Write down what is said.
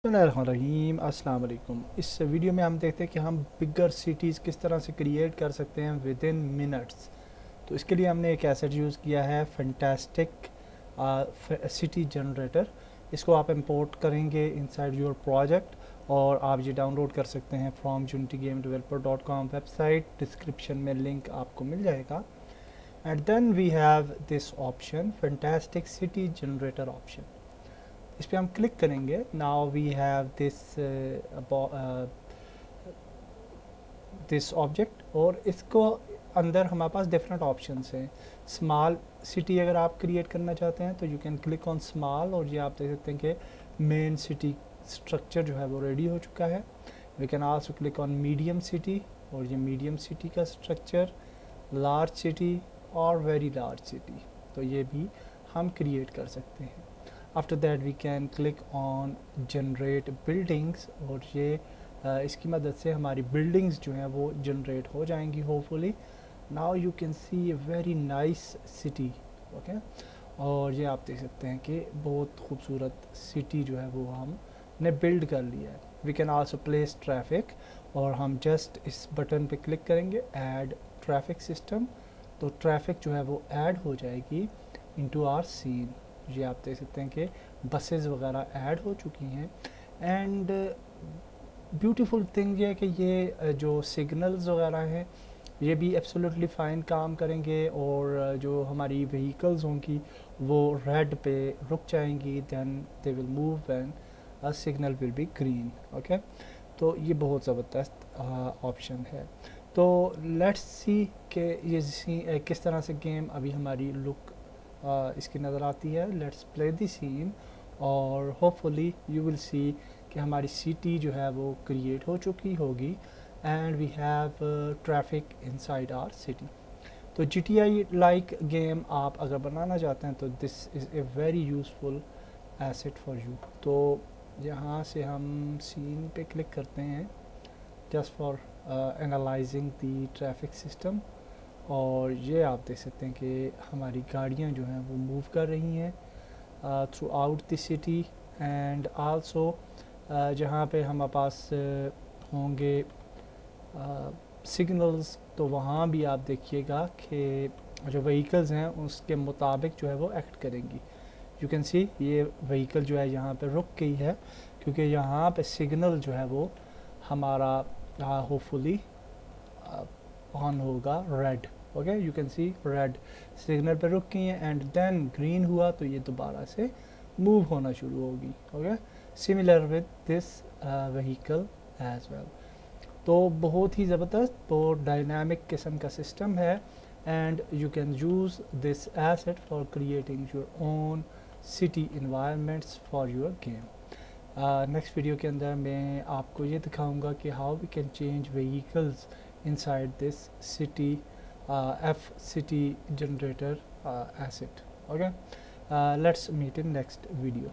रहीम अस्सलाम वालेकुम। इस वीडियो में हम देखते हैं कि हम बिगर सिटीज़ किस तरह से क्रिएट कर सकते हैं विद इन मिनट्स। तो इसके लिए हमने एक एसेट यूज़ किया है फैंटास्टिक सिटी जनरेटर। इसको आप इंपोर्ट करेंगे इनसाइड योर प्रोजेक्ट और आप ये डाउनलोड कर सकते हैं फ्रॉम unitygamedeveloper.com वेबसाइट। डिस्क्रिप्शन में लिंक आपको मिल जाएगा। And then we have this option fantastic city generator option. इस पर हम क्लिक करेंगे। Now we have this object और इसको अंदर हमारे पास डिफरेंट ऑप्शंस हैं। स्मॉल सिटी अगर आप क्रिएट करना चाहते हैं तो you can click on small और ये आप देख सकते हैं कि मेन सिटी स्ट्रक्चर जो है वो रेडी हो चुका है। We can also click on medium city और ये मीडियम सिटी का स्ट्रक्चर, लार्ज सिटी और वेरी लार्ज सिटी, तो ये भी हम क्रिएट कर सकते हैं। After that we can click on generate buildings और ये इसकी मदद से हमारी बिल्डिंग्स जो हैं वो जनरेट हो जाएंगी hopefully. Now you can see a very nice city. Okay, और ये आप देख सकते हैं कि बहुत खूबसूरत सिटी जो है वो हमने बिल्ड कर लिया है। We can also place traffic और हम जस्ट इस बटन पे क्लिक करेंगे ऐड ट्रैफिक सिस्टम, तो ट्रैफिक जो है वो ऐड हो जाएगी इनटू आवर सीन। ये आप देख सकते हैं कि बसेस वगैरह ऐड हो चुकी हैं। एंड ब्यूटीफुल थिंग ये है कि ये जो सिग्नल्स वगैरह हैं ये भी एब्सोल्युटली फ़ाइन काम करेंगे और जो हमारी व्हीकल्स होंगी वो रेड पे रुक जाएंगी, then they will move when a signal will be green. Okay, तो ये बहुत ज़बरदस्त ऑप्शन है। तो लेट्स सी कि ये किस तरह से गेम अभी हमारी लुक इसकी नज़र आती है। लेट्स प्ले द सीन और होपफुली यू विल सी कि हमारी सिटी जो है वो क्रिएट हो चुकी होगी and we have traffic inside our city. तो GTA लाइक गेम आप अगर बनाना चाहते हैं तो this is a very useful asset for you. तो यहाँ से हम सीन पे क्लिक करते हैं just for analysing the traffic system और ये आप देख सकते हैं कि हमारी गाड़ियाँ जो हैं वो मूव कर रही हैं through out the city. And also जहाँ पे हमारे पास होंगे सिग्नल्स तो वहाँ भी आप देखिएगा कि जो व्हीकल्स हैं उसके मुताबिक जो है वो एक्ट करेंगी। यू कैन सी ये व्हीकल जो है यहाँ पे रुक गई है क्योंकि यहाँ पे सिग्नल जो है वो हमारा होपफुली ऑन होगा red. Okay, you can see red signal पे रुक गई है एंड देन ग्रीन हुआ तो ये दोबारा से मूव होना शुरू होगी। Okay, similar with this vehicle as well. तो बहुत ही ज़बरदस्त, बहुत डायनामिक किस्म का सिस्टम है and you can use this asset for creating your own city environments for your game. Next video के अंदर मैं आपको ये दिखाऊंगा कि how we can change vehicles inside this city F city generator asset. Okay, let's meet in next video.